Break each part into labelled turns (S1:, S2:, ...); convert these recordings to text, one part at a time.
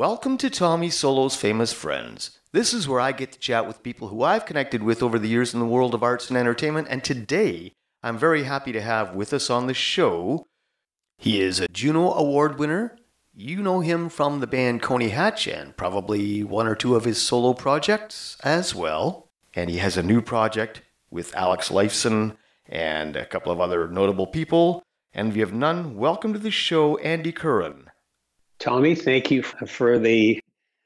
S1: Welcome to Tommy Solo's Famous Friends. This is where I get to chat with people who I've connected with over the years in the world of arts and entertainment, and today I'm very happy to have with us on the show. He is a Juno Award winner. You know him from the band Coney Hatch and probably one or two of his solo projects as well. And he has a new project with Alex Lifeson and a couple of other notable people. Envy of none, welcome to the show, Andy Curran.
S2: Tommy, thank you for the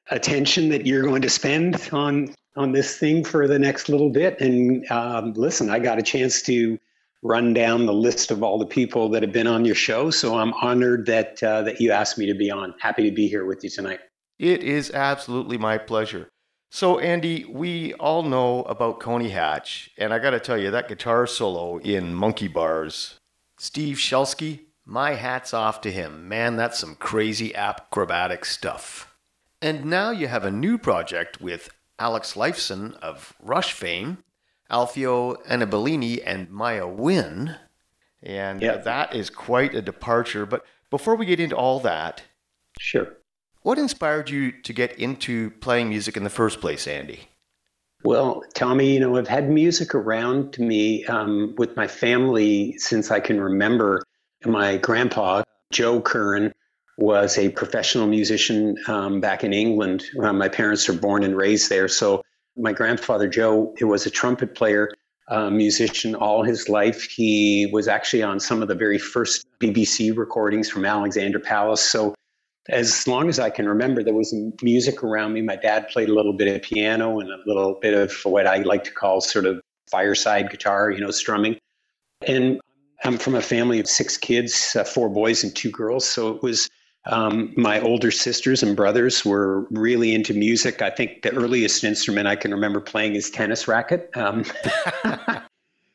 S2: attention that you're going to spend on this thing for the next little bit. And listen, I got a chance to run down the list of all the people that have been on your show, so I'm honored that you asked me to be on. Happy to be here with you tonight.
S1: It is absolutely my pleasure. So, Andy, we all know about Coney Hatch, and I got to tell you, that guitar solo in Monkey Bars, Steve Shelsky, my hat's off to him. Man, that's some crazy acrobatic stuff. And now you have a new project with Alex Lifeson of Rush fame, Alfio Annibellini and Maya Wynn. And that is quite a departure. But before we get into all that,
S2: sure.
S1: What inspired you to get into playing music in the first place, Andy?
S2: Well, Tommy, I've had music around me with my family since I can remember. My grandpa, Joe Curran, was a professional musician back in England. My parents are born and raised there. So my grandfather, Joe, was a trumpet player, musician all his life. He was actually on some of the very first BBC recordings from Alexandra Palace. So as long as I can remember, there was music around me. My dad played a little bit of piano and a little bit of what I like to call sort of fireside guitar, strumming. And I'm from a family of 6 kids, 4 boys and 2 girls. So it was my older sisters and brothers were really into music. I think the earliest instrument I can remember playing is tennis racket.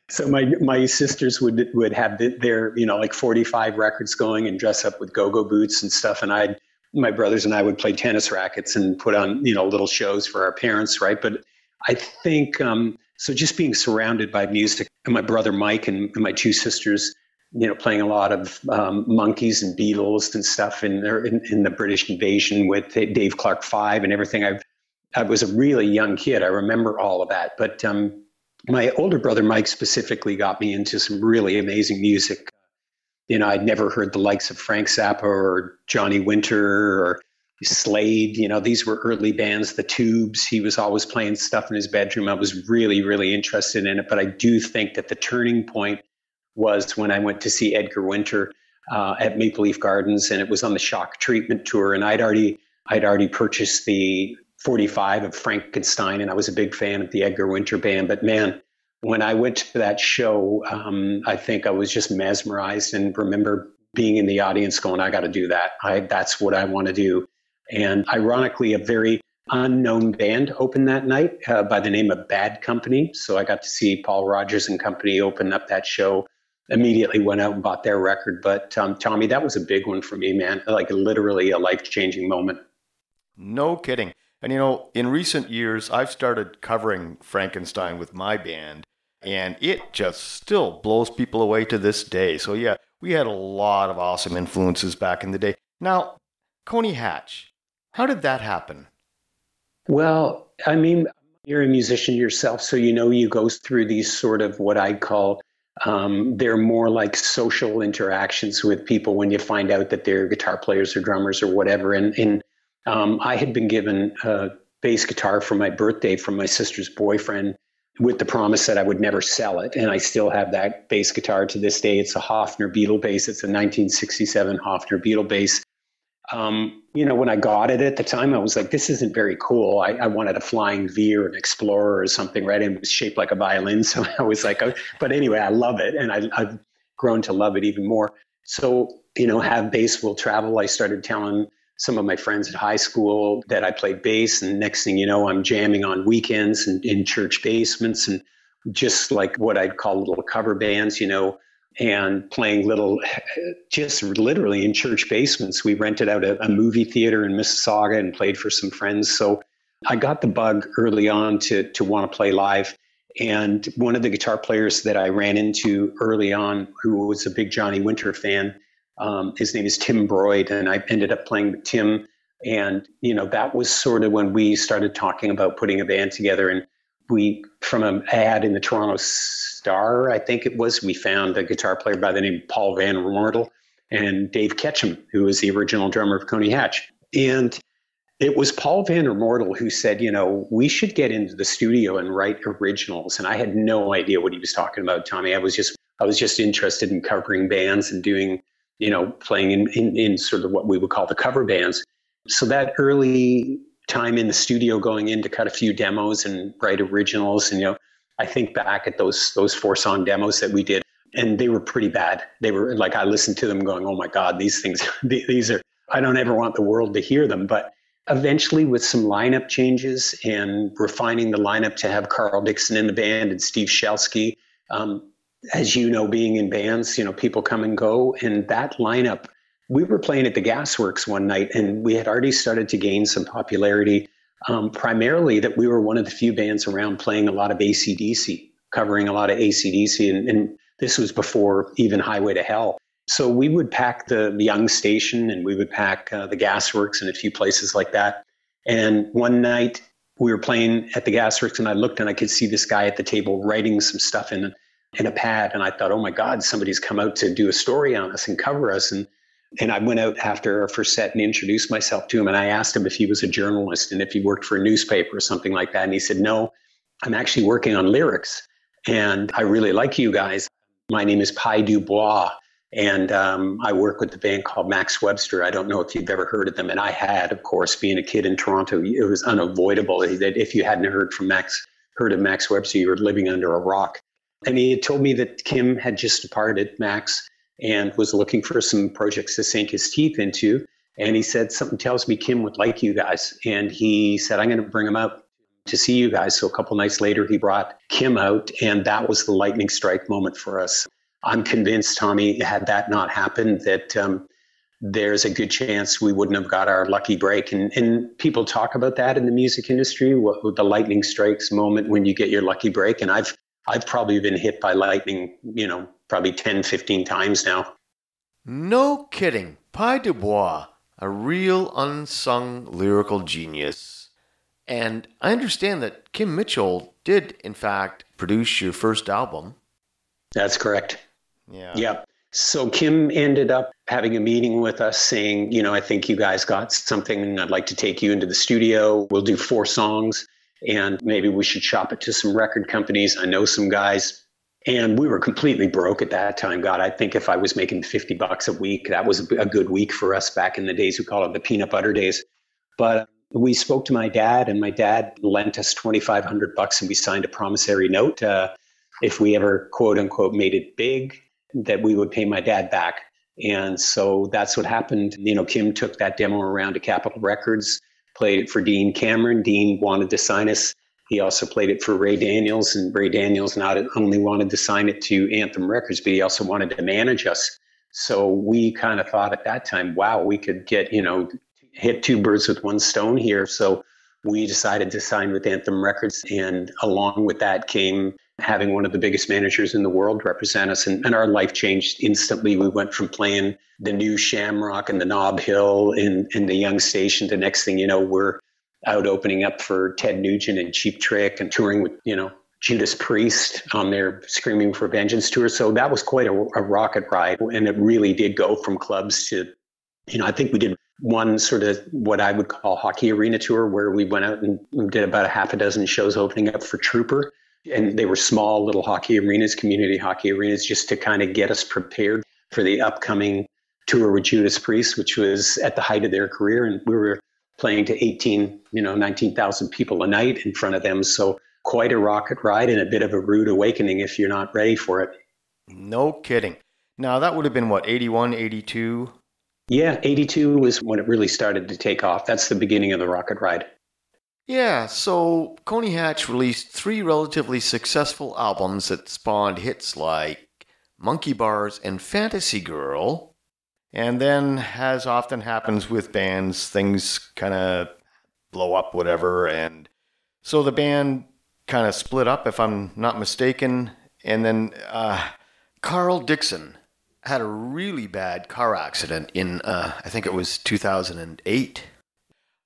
S2: So my sisters would have their like 45 records going and dress up with go-go boots and stuff. And my brothers and I would play tennis rackets and put on little shows for our parents, right? But I think so just being surrounded by music, and my brother Mike and my 2 sisters, playing a lot of Monkees and Beatles and stuff in the British Invasion with Dave Clark 5 and everything. I was a really young kid. I remember all of that. But my older brother Mike specifically got me into some really amazing music. I'd never heard the likes of Frank Zappa or Johnny Winter or Slade. These were early bands, the Tubes. He was always playing stuff in his bedroom. I was really, really interested in it. But I do think that the turning point was when I went to see Edgar Winter at Maple Leaf Gardens, and it was on the Shock Treatment tour. And I'd already purchased the 45 of Frankenstein, and I was a big fan of the Edgar Winter band. But man, when I went to that show, I think I was just mesmerized, and remember being in the audience going, I got to do that. That's what I want to do. And ironically, a very unknown band opened that night by the name of Bad Company. So I got to see Paul Rogers and company open up that show. Immediately went out and bought their record. But Tommy, that was a big one for me, man. Like literally a life-changing moment.
S1: No kidding. And in recent years, I've started covering Frankenstein with my band, and it just still blows people away to this day. So yeah, we had a lot of awesome influences back in the day. Now, Coney Hatch, how did that happen?
S2: Well, I mean, you're a musician yourself, so you go through these sort of what I call, they're more like social interactions with people when you find out that they're guitar players or drummers or whatever. And I had been given a bass guitar for my birthday from my sister's boyfriend with the promise that I would never sell it. And I still have that bass guitar to this day. It's a Hofner Beetle bass. It's a 1967 Hofner Beetle bass. When I got it at the time, I was like, this isn't very cool. I wanted a Flying V or an Explorer or something, right? And it was shaped like a violin. So I was like, oh. But anyway, I love it. And I've grown to love it even more. So, have bass will travel. I started telling some of my friends at high school that I played bass. And next thing you know, I'm jamming on weekends and in church basements and just like what I'd call little cover bands, and playing just literally in church basements. We rented out a movie theater in Mississauga and played for some friends. So I got the bug early on to want to play live. And one of the guitar players that I ran into early on, who was a big Johnny Winter fan, his name is Tim Broyd. And I ended up playing with Tim And, that was sort of when we started talking about putting a band together. And we, from an ad in the Toronto Star, I think it was, we found a guitar player by the name of Paul Van Mortel and Dave Ketchum, who was the original drummer of Coney Hatch. And it was Paul Van Mortel who said, we should get into the studio and write originals. And I had no idea what he was talking about, Tommy. I was just interested in covering bands and doing, playing in sort of what we would call the cover bands. So that early time in the studio, going in to cut a few demos and write originals. And, I think back at those 4-song demos that we did, and they were pretty bad. They were like, I listened to them going, oh my God, these things, these are, I don't ever want the world to hear them. But eventually, with some lineup changes and refining the lineup to have Carl Dixon in the band and Steve Shelsky, as you know, being in bands, people come and go. And that lineup, we were playing at the Gasworks one night, and we had already started to gain some popularity, primarily that we were one of the few bands around playing a lot of AC/DC, covering a lot of AC/DC. And this was before even Highway to Hell. So we would pack the Young Station, and we would pack the Gasworks and a few places like that. And one night we were playing at the Gasworks, and I looked and I could see this guy at the table writing some stuff in a pad. And I thought, oh my God, somebody's come out to do a story on us and cover us. And I went out after our first set and introduced myself to him. And I asked him if he was a journalist and if he worked for a newspaper or something like that. And he said, no, I'm actually working on lyrics. And I really like you guys. My name is Pi Dubois. And I work with the band called Max Webster. I don't know if you've ever heard of them. And I had, of course, being a kid in Toronto, it was unavoidable that if you hadn't heard of Max Webster, you were living under a rock. And he had told me that Kim had just departed Max and was looking for some projects to sink his teeth into. And he said, something tells me Kim would like you guys. And he said, I'm going to bring him out to see you guys. So a couple nights later, he brought Kim out. And that was the lightning strike moment for us. I'm convinced, Tommy, had that not happened, that there's a good chance we wouldn't have got our lucky break. And people talk about that in the music industry, the lightning strikes moment when you get your lucky break. And I've probably been hit by lightning, probably 10, 15 times now.
S1: No kidding. Pi Dubois, a real unsung lyrical genius. And I understand that Kim Mitchell did, in fact, produce your first album.
S2: That's correct.
S1: Yeah.
S2: Yep. So Kim ended up having a meeting with us saying, I think you guys got something and I'd like to take you into the studio. We'll do 4 songs and maybe we should shop it to some record companies. I know some guys. And we were completely broke at that time. God, I think if I was making $50 a week, that was a good week for us back in the days. We call it the peanut butter days. But we spoke to my dad, and my dad lent us $2,500 and we signed a promissory note. If we ever, quote unquote, made it big, that we would pay my dad back. And so that's what happened. Kim took that demo around to Capitol Records, played it for Dean Cameron. Dean wanted to sign us. He also played it for Ray Daniels, and Ray Daniels not only wanted to sign it to Anthem Records, but he also wanted to manage us. So we kind of thought at that time, wow, we could get, hit 2 birds with 1 stone here. So we decided to sign with Anthem Records. And along with that came having one of the biggest managers in the world represent us. And our life changed instantly. We went from playing the new Shamrock and the Nob Hill in the Young Station. The next thing you know, we're out opening up for Ted Nugent and Cheap Trick and touring with, Judas Priest on their Screaming for Vengeance tour. So that was quite a rocket ride. And it really did go from clubs to, I think we did one sort of what I would call hockey arena tour where we went out and did about 6 shows opening up for Trooper. And they were small little hockey arenas, community hockey arenas, just to kind of get us prepared for the upcoming tour with Judas Priest, which was at the height of their career. And we were playing to 19,000 people a night in front of them. So quite a rocket ride and a bit of a rude awakening if you're not ready for it.
S1: No kidding. Now, that would have been, 81, 82?
S2: Yeah, 82 was when it really started to take off. That's the beginning of the rocket ride.
S1: Yeah, so Coney Hatch released 3 relatively successful albums that spawned hits like Monkey Bars and Fantasy Girl. And then, as often happens with bands, things kind of blow up, whatever. And so the band kind of split up, if I'm not mistaken. And then Carl Dixon had a really bad car accident in, I think it was 2008.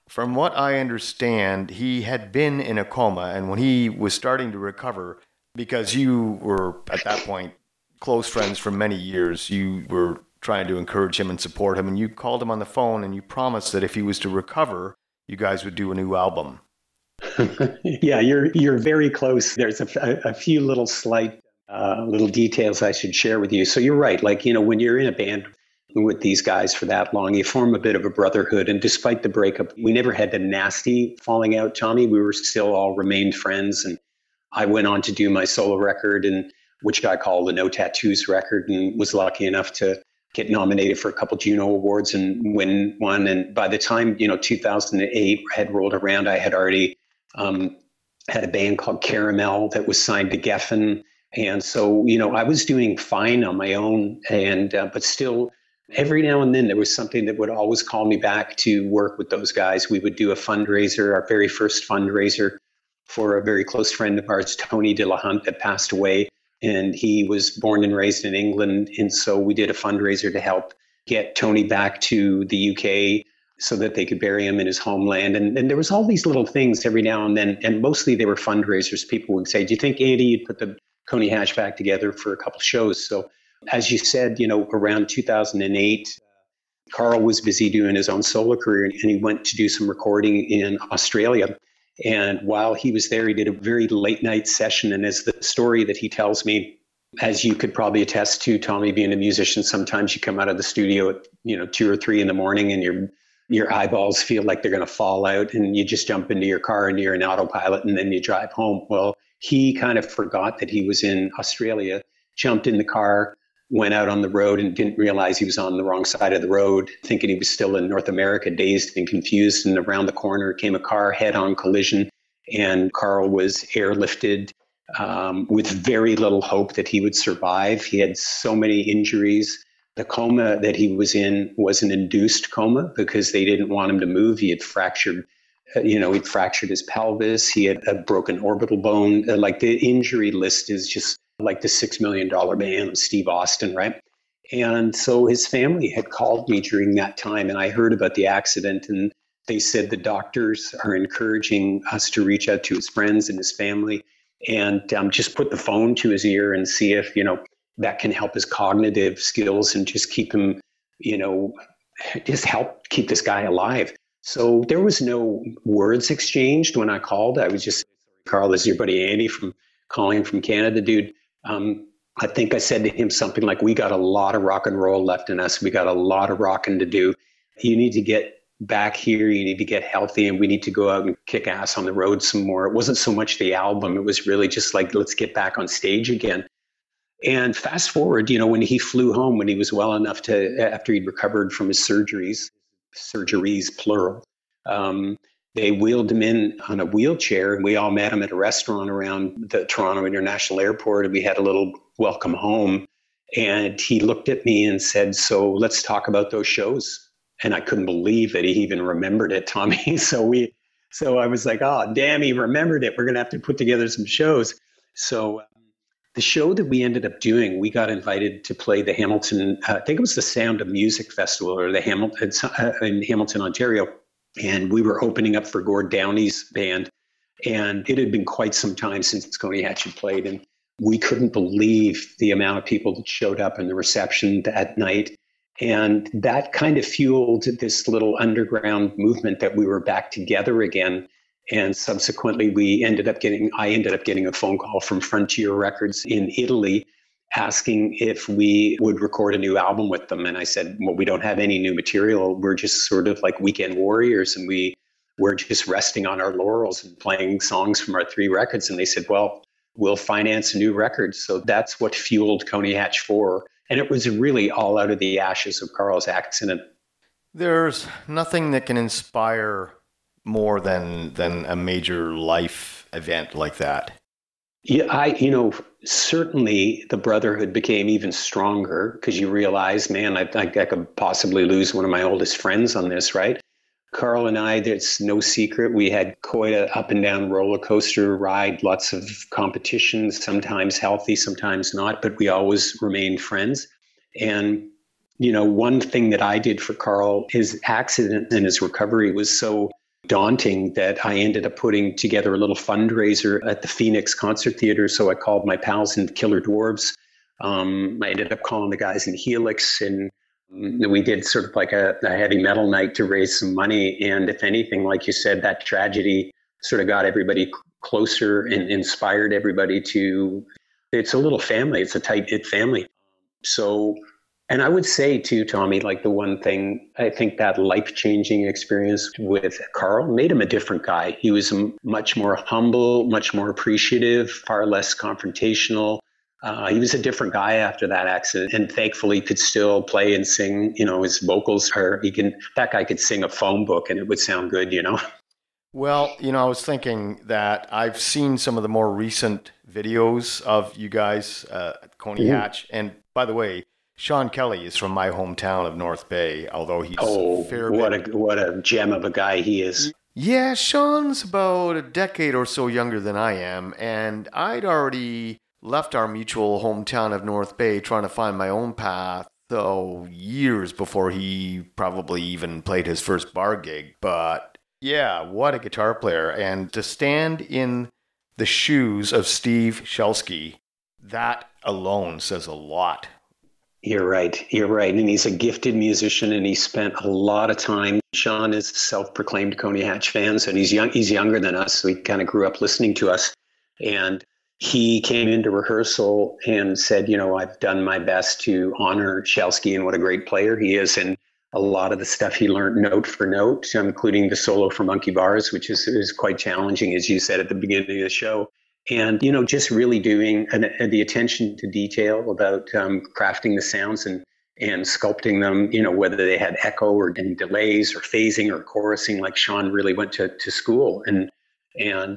S1: From what I understand, he had been in a coma, and when he was starting to recover, because you were at that point close friends for many years, you were trying to encourage him and support him, and you called him on the phone and you promised that if he was to recover, you guys would do a new album.
S2: Yeah, you're very close. There's a few little slight little details I should share with you. So you're right. Like, when you're in a band with these guys for that long, you form a bit of a brotherhood. And despite the breakup, we never had the nasty falling out, Tommy. We were still all remained friends. And I went on to do my solo record, and which I call the No Tattoos record, and was lucky enough to get nominated for a couple Juno Awards and win one. And by the time, 2008 had rolled around, I had already had a band called Caramel that was signed to Geffen. And so, I was doing fine on my own, and but still, every now and then there was something that would always call me back to work with those guys. We would do a fundraiser, our very first fundraiser, for a very close friend of ours, Tony de la Hunt, that passed away. And he was born and raised in England. And so we did a fundraiser to help get Tony back to the UK so that they could bury him in his homeland. And there was all these little things every now and then. And mostly they were fundraisers. People would say, do you think, Andy, you'd put the Coney Hatch back together for a couple shows? So as you said, around 2008, Carl was busy doing his own solo career, and he went to do some recording in Australia. And while he was there, he did a very late night session. And as the story that he tells me, as you could probably attest to, Tommy, being a musician, sometimes you come out of the studio at 2 or 3 in the morning, and your eyeballs feel like they're going to fall out, and you just jump into your car and you're an autopilot, and then you drive home. Well, he kind of forgot that he was in Australia, jumped in the car, went out on the road, and didn't realize he was on the wrong side of the road, thinking he was still in North America, dazed and confused. And around the corner came a car, head-on collision, and Carl was airlifted with very little hope that he would survive. He had so many injuries. The coma that he was in was an induced coma because they didn't want him to move. He had fractured he'd fractured his pelvis. He had a broken orbital bone. Like, the injury list is just like the $6 million man, Steve Austin, right? And so his family had called me during that time, and I heard about the accident, and they said the doctors are encouraging us to reach out to his friends and his family and just put the phone to his ear and see if, that can help his cognitive skills and just keep him, just help keep this guy alive. So there was no words exchanged when I called. I was just, Carl, this is your buddy Andy calling from Canada, dude. I think I said to him something like, we got a lot of rock and roll left in us. We got a lot of rocking to do. You need to get back here. You need to get healthy, and we need to go out and kick ass on the road some more. It wasn't so much the album. It was really just like, let's get back on stage again. And fast forward, when he flew home, when he was well enough to, after he'd recovered from his surgeries, plural, they wheeled him in on a wheelchair, and we all met him at a restaurant around the Toronto International Airport, and we had a little welcome home. And he looked at me and said, so let's talk about those shows. And I couldn't believe that he even remembered it, Tommy. So I was like, oh, damn, he remembered it. We're going to have to put together some shows. So the show that we ended up doing, we got invited to play the Hamilton, I think it was the Sound of Music Festival, or the Hamilton in Hamilton, Ontario. And we were opening up for Gord Downey's band. And it had been quite some time since Coney Hatch had played. And we couldn't believe the amount of people that showed up and the reception that night. And that kind of fueled this little underground movement that we were back together again. And subsequently, I ended up getting a phone call from Frontier Records in Italy asking if we would record a new album with them. And I said, well, we don't have any new material. We're just sort of like weekend warriors, and we're just resting on our laurels and playing songs from our 3 records. And they said, well, we'll finance a new record. So that's what fueled Coney Hatch 4. And it was really all out of the ashes of Carl's accident.
S1: There's nothing that can inspire more than a major life event like that.
S2: Yeah, certainly the brotherhood became even stronger because you realize, man, I could possibly lose one of my oldest friends on this, right? Carl and I, it's no secret, we had quite an up and down roller coaster ride, lots of competitions, sometimes healthy, sometimes not, but we always remained friends. And, one thing that I did for Carl, his accident and his recovery was so daunting that I ended up putting together a little fundraiser at the Phoenix Concert Theater. So I called my pals in Killer Dwarves. I ended up calling the guys in Helix, and we did sort of like a heavy metal night to raise some money. And if anything, like you said, that tragedy sort of got everybody closer and inspired everybody to, it's a little family. It's a tight-knit family. So, and I would say too, Tommy, like the one thing, I think that life-changing experience with Carl made him a different guy. He was much more humble, much more appreciative, far less confrontational. He was a different guy after that accident, and thankfully could still play and sing. You know, his vocals are, that guy could sing a phone book and it would sound good, you know?
S1: Well, I was thinking that I've seen some of the more recent videos of you guys at Coney Hatch. And by the way, Sean Kelly is from my hometown of North Bay, although he's
S2: what a gem of a guy he is.
S1: Yeah, Sean's about a decade or so younger than I am, and I'd already left our mutual hometown of North Bay trying to find my own path, years before he probably even played his first bar gig. But yeah, what a guitar player. And to stand in the shoes of Steve Shelsky, that alone says a lot.
S2: You're right. And he's a gifted musician, and he spent a lot of time. Sean is a self-proclaimed Coney Hatch fan, and he's younger than us, so he kind of grew up listening to us. And he came into rehearsal and said, I've done my best to honor Shelsky and what a great player he is. And a lot of the stuff he learned note for note, including the solo for Monkey Bars, which is quite challenging, as you said at the beginning of the show. And, just really doing the attention to detail about crafting the sounds and sculpting them, whether they had echo or delays or phasing or chorusing, like Sean really went to school and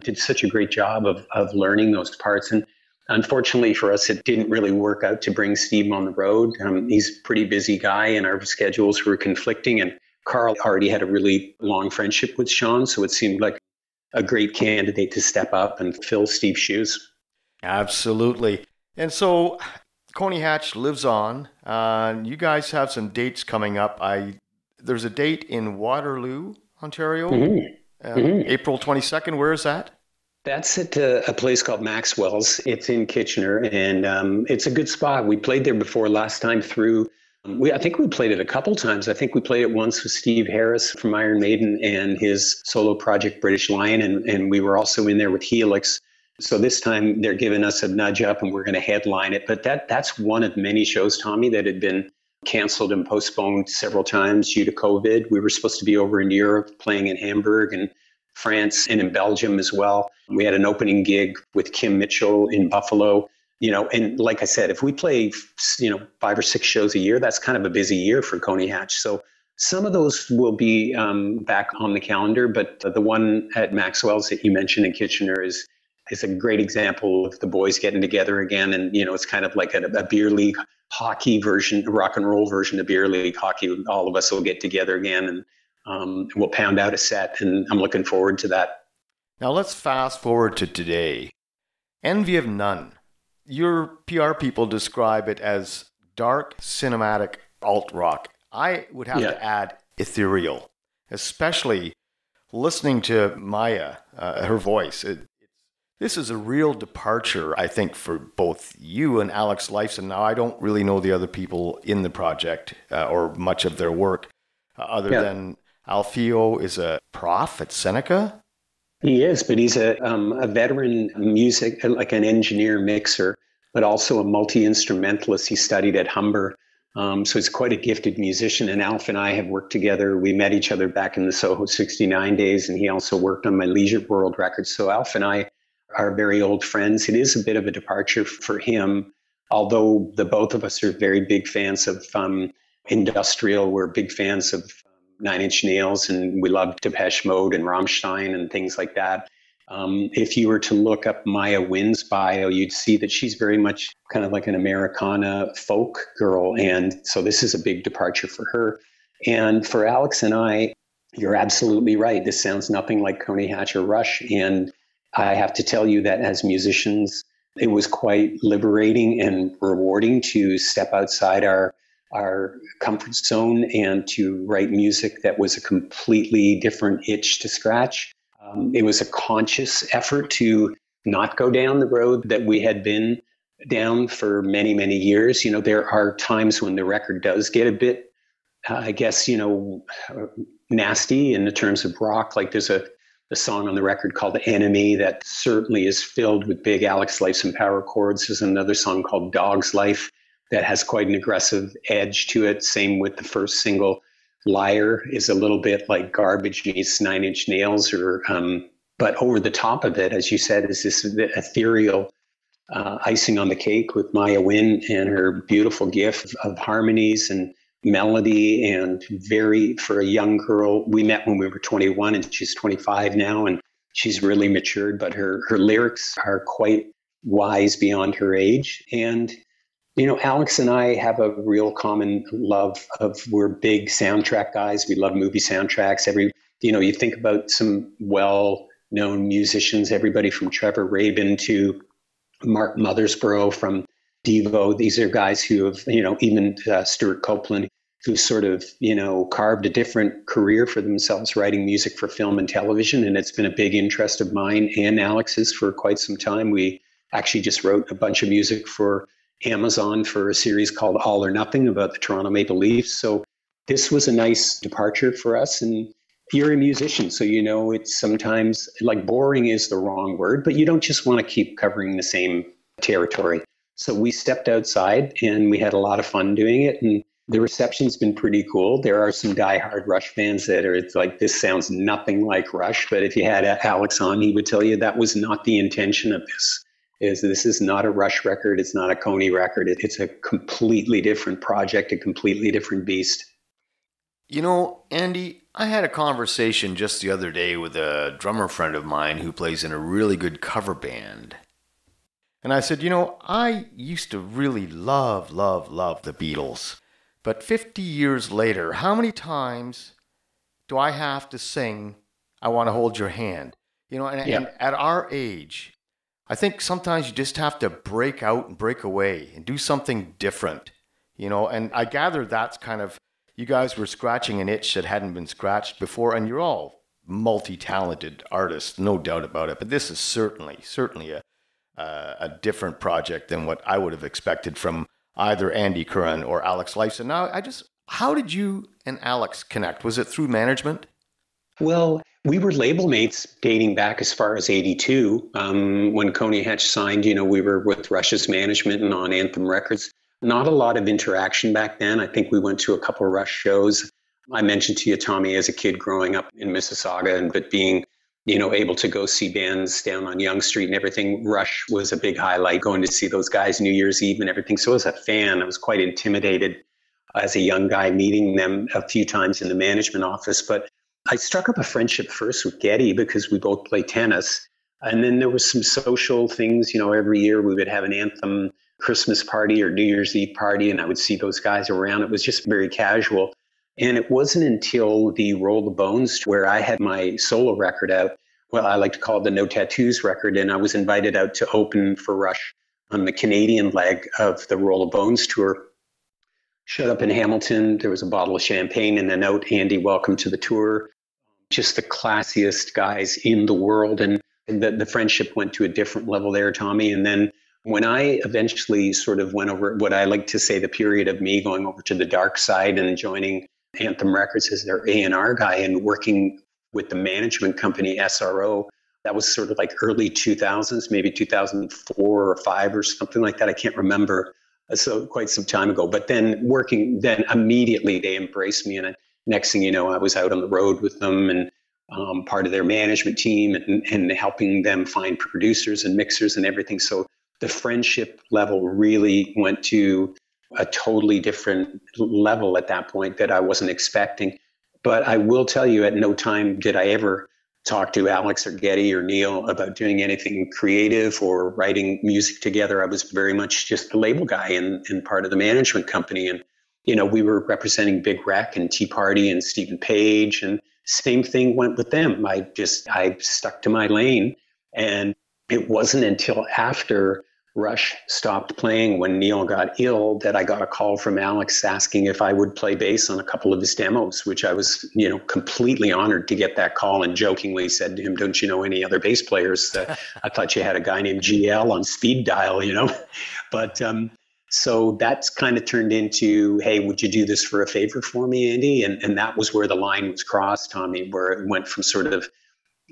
S2: did such a great job of learning those parts. And unfortunately for us, it didn't really work out to bring Steve on the road. He's a pretty busy guy, and our schedules were conflicting. And Carl already had a really long friendship with Sean, so it seemed like a great candidate to step up and fill Steve's shoes.
S1: Absolutely. And so Coney Hatch lives on. You guys have some dates coming up. There's a date in Waterloo, Ontario, April 22nd. Where is that?
S2: That's at a place called Maxwell's. It's in Kitchener, and it's a good spot. We played there before last time through. I think we played it a couple times. I think we played it once with Steve Harris from Iron Maiden and his solo project British Lion, and we were also in there with Helix. So this time they're giving us a nudge up, and we're going to headline it. But that's one of many shows, Tommy, that had been canceled and postponed several times due to COVID. We were supposed to be over in Europe playing in Hamburg and France and in Belgium as well. We had an opening gig with Kim Mitchell in Buffalo. And like I said, if we play, 5 or 6 shows a year, that's kind of a busy year for Coney Hatch. So some of those will be back on the calendar, but the one at Maxwell's that you mentioned in Kitchener is a great example of the boys getting together again. And, it's kind of like a beer league hockey version, a rock and roll version of beer league hockey. All of us will get together again, and we'll pound out a set, and I'm looking forward to that.
S1: Now let's fast forward to today. Envy of None. Your PR people describe it as dark, cinematic alt rock. I would have to add ethereal, especially listening to Maya, her voice. This is a real departure, I think, for both you and Alex Lifeson. Now, I don't really know the other people in the project or much of their work, other than Alfio is a prof at Seneca.
S2: He is, but he's a veteran music, like an engineer mixer, but also a multi-instrumentalist. He studied at Humber. So he's quite a gifted musician. And Alf and I have worked together. We met each other back in the Soho 69 days, and he also worked on my Leisure World records. So Alf and I are very old friends. It is a bit of a departure for him, although the both of us are very big fans of industrial. We're big fans of Nine Inch Nails, and we love Depeche Mode and Rammstein and things like that. If you were to look up Maya Wynn's bio, you'd see that she's very much kind of like an Americana folk girl. And so this is a big departure for her. And for Alex and I, you're absolutely right. This sounds nothing like Coney Hatch or Rush. And I have to tell you that as musicians, it was quite liberating and rewarding to step outside our our comfort zone and to write music that was a completely different itch to scratch. It was a conscious effort to not go down the road that we had been down for many, many years. You know, there are times when the record does get a bit, I guess, nasty in the terms of rock. Like there's a song on the record called Enemy that certainly is filled with big Alex Lifeson power chords. There's another song called Dog's Life that has quite an aggressive edge to it. Same with the first single. Liar is a little bit like Garbage meets Nine Inch Nails, but over the top of it, as you said, is this ethereal icing on the cake with Maya Wynn and her beautiful gift of harmonies and melody, and for a young girl, we met when we were 21 and she's 25 now, and she's really matured, but her lyrics are quite wise beyond her age. And Alex and I have a real common love we're big soundtrack guys. We love movie soundtracks. You think about some well-known musicians, everybody from Trevor Rabin to Mark Mothersbaugh from Devo. These are guys who have, even Stuart Copeland, who sort of, carved a different career for themselves writing music for film and television. And it's been a big interest of mine and Alex's for quite some time. We actually just wrote a bunch of music for Amazon for a series called All or Nothing about the Toronto Maple Leafs. So this was a nice departure for us. And you're a musician, so it's sometimes like boring is the wrong word, but you don't just want to keep covering the same territory. So we stepped outside and we had a lot of fun doing it. And the reception's been pretty cool. There are some diehard Rush fans that are like, this sounds nothing like Rush. But if you had Alex on, he would tell you that was not the intention of this. This is not a Rush record. It's not a Coney record. It's a completely different project, a completely different beast.
S1: Andy, I had a conversation just the other day with a drummer friend of mine who plays in a really good cover band. And I said, I used to really love the Beatles. But 50 years later, how many times do I have to sing, I Want to Hold Your Hand? And at our age, I think sometimes you just have to break out and break away and do something different, and I gather that's kind of, you guys were scratching an itch that hadn't been scratched before, and you're all multi-talented artists, no doubt about it. But this is certainly a different project than what I would have expected from either Andy Curran or Alex Lifeson. Now, how did you and Alex connect? Was it through management?
S2: Well, we were label mates dating back as far as 82. When Coney Hatch signed, we were with Rush's management and on Anthem Records. Not a lot of interaction back then. I think we went to a couple of Rush shows. I mentioned to you, Tommy, as a kid growing up in Mississauga, but being, able to go see bands down on Yonge Street and everything, Rush was a big highlight, going to see those guys New Year's Eve and everything. So as a fan, I was quite intimidated as a young guy meeting them a few times in the management office. But I struck up a friendship first with Geddy because we both play tennis. And then there was some social things, every year we would have an Anthem Christmas party or New Year's Eve party, and I would see those guys around. It was just very casual. And it wasn't until the Roll the Bones, where I had my solo record out, well, I like to call it the No Tattoos record, and I was invited out to open for Rush on the Canadian leg of the Roll the Bones tour. Showed up in Hamilton, there was a bottle of champagne and a note, Andy, welcome to the tour. Just the classiest guys in the world, and the friendship went to a different level there, Tommy. And then when I eventually sort of went over what I like to say the period of me going over to the dark side and joining Anthem Records as their A&R guy and working with the management company SRO, that was sort of like early 2000s, maybe 2004 or 5 or something like that. I can't remember. So quite some time ago. But then immediately they embraced me. And next thing you know, I was out on the road with them and part of their management team and helping them find producers and mixers and everything. So the friendship level really went to a totally different level at that point that I wasn't expecting. But I will tell you, at no time did I ever talk to Alex or Geddy or Neil about doing anything creative or writing music together. I was very much just the label guy and part of the management company. And, we were representing Big Rec and Tea Party and Stephen Page, and same thing went with them. I stuck to my lane. And it wasn't until after Rush stopped playing when Neil got ill, that I got a call from Alex asking if I would play bass on a couple of his demos, which I was, completely honored to get that call, and jokingly said to him, "Don't you know any other bass players? I thought you had a guy named GL on speed dial, But so that's kind of turned into, hey, would you do this for a favor for me, Andy? And that was where the line was crossed, Tommy, where it went from sort of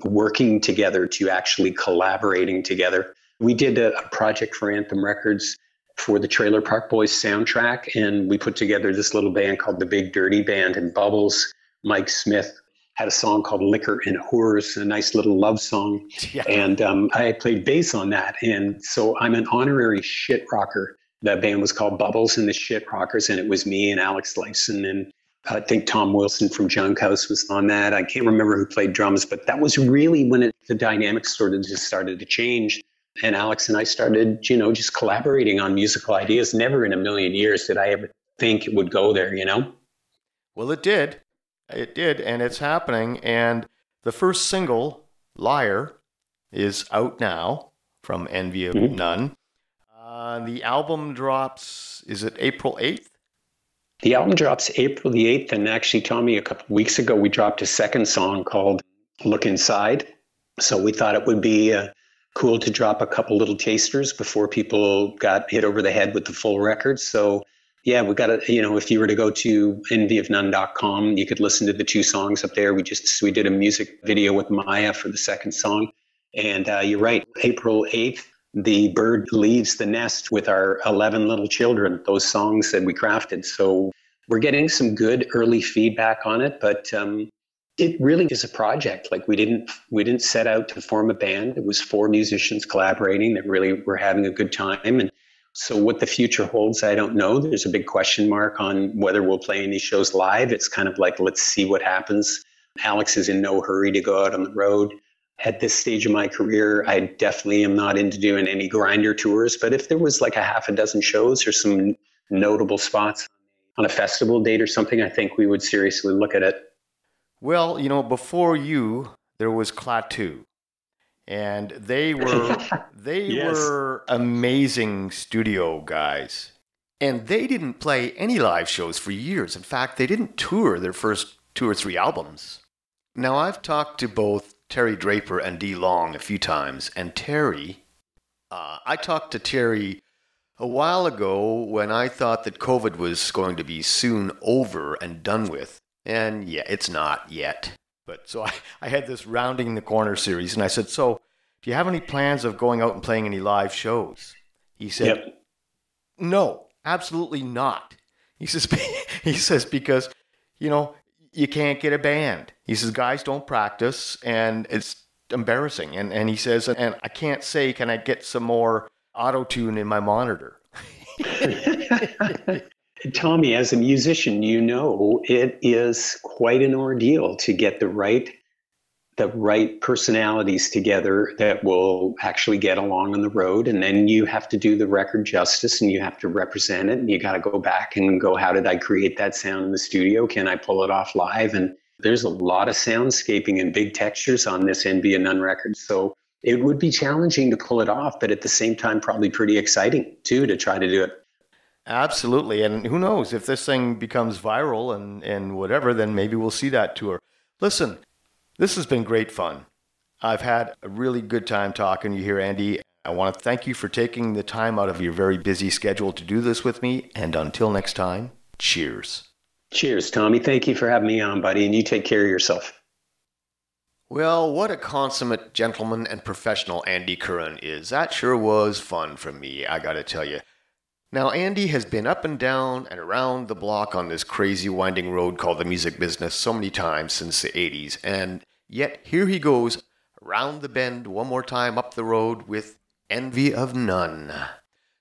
S2: working together to actually collaborating together. We did a project for Anthem Records for the Trailer Park Boys soundtrack, and we put together this little band called the Big Dirty Band. And Bubbles, Mike Smith, had a song called Liquor and Whores, a nice little love song. Yeah. And I played bass on that. And so I'm an honorary shit rocker. The band was called Bubbles and the Shit Rockers, and it was me and Alex Lifeson, and I think Tom Wilson from Junk House was on that. I can't remember who played drums, but that was really when the dynamics sort of just started to change. And Alex and I started, just collaborating on musical ideas. Never in a million years did I ever think it would go there,
S1: Well, it did. It did, and it's happening. And the first single, Liar, is out now from Envy of None. The album drops, is it April 8th?
S2: The album drops April the 8th. And actually, Tommy, a couple of weeks ago, we dropped a second song called Look Inside. So we thought it would be cool to drop a couple little tasters before people got hit over the head with the full record. So yeah, we got to, if you were to go to envyofnone.com, you could listen to the two songs up there. We did a music video with Maya for the second song. And you're right, April 8th, the bird leaves the nest with our 11 little children, those songs that we crafted. So we're getting some good early feedback on it, but it really is a project. Like we didn't set out to form a band. It was 4 musicians collaborating that really were having a good time. And so what the future holds, I don't know. There's a big question mark on whether we'll play any shows live. It's kind of like, let's see what happens. Alex is in no hurry to go out on the road. At this stage of my career, I definitely am not into doing any grinder tours. But if there was like a half a dozen shows or some notable spots on a festival date or something, I think we would seriously look at it.
S1: Well, before you, there was Klaatu. And they were
S2: Yes.
S1: were amazing studio guys. And they didn't play any live shows for years. In fact, they didn't tour their first 2 or 3 albums. Now, I've talked to both Terry Draper and Dee Long a few times. And Terry, I talked to Terry a while ago when I thought that COVID was going to be soon over and done with. And yeah, it's not yet. But so I had this Rounding the Corner series, and I said, so do you have any plans of going out and playing any live shows? He said,
S2: Yep.
S1: No, absolutely not. He says, because, you can't get a band. He says, guys don't practice, and it's embarrassing. And he says, and I can't say, can I get some more auto-tune in my monitor?
S2: Tommy, as a musician, it is quite an ordeal to get the right personalities together that will actually get along on the road. And then you have to do the record justice and you have to represent it. And you got to go back and go, how did I create that sound in the studio? Can I pull it off live? And there's a lot of soundscaping and big textures on this Envy of None record. So it would be challenging to pull it off, but at the same time, probably pretty exciting too, to try to do it.
S1: Absolutely. And who knows, if this thing becomes viral and whatever, then maybe we'll see that tour. Listen, this has been great fun. I've had a really good time talking to you here, Andy. I want to thank you for taking the time out of your very busy schedule to do this with me. And until next time, cheers.
S2: Cheers, Tommy. Thank you for having me on, buddy. And you take care of yourself.
S1: Well, what a consummate gentleman and professional Andy Curran is. That sure was fun for me, I gotta tell you. Now, Andy has been up and down and around the block on this crazy winding road called the music business so many times since the 80s, and yet here he goes around the bend one more time up the road with Envy of None.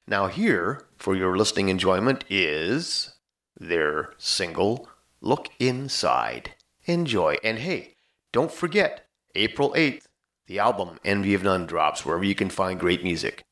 S1: Now here, for your listening enjoyment, is their single, Look Inside. Enjoy. And hey, don't forget, April 8th, the album Envy of None drops wherever you can find great music.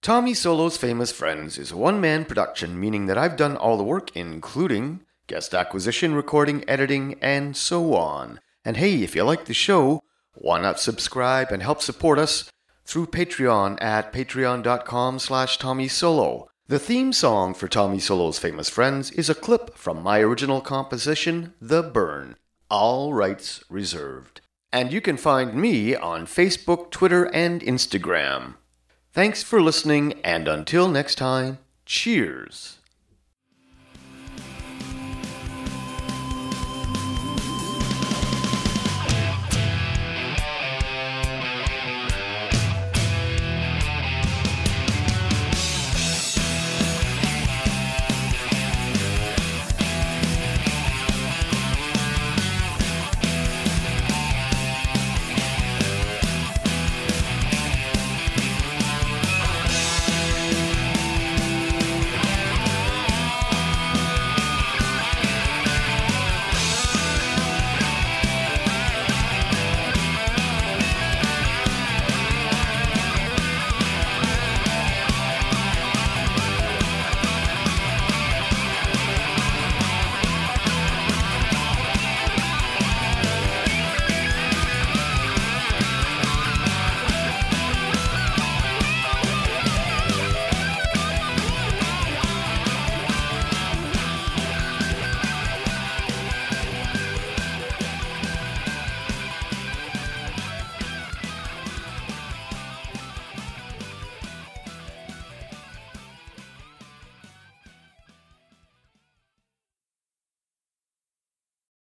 S1: Tommy Solo's Famous Friends is a one-man production, meaning that I've done all the work, including guest acquisition, recording, editing, and so on. And hey, if you like the show, why not subscribe and help support us through Patreon at patreon.com/TommySolo. The theme song for Tommy Solo's Famous Friends is a clip from my original composition, The Burn. All rights reserved. And you can find me on Facebook, Twitter, and Instagram. Thanks for listening, and until next time, cheers.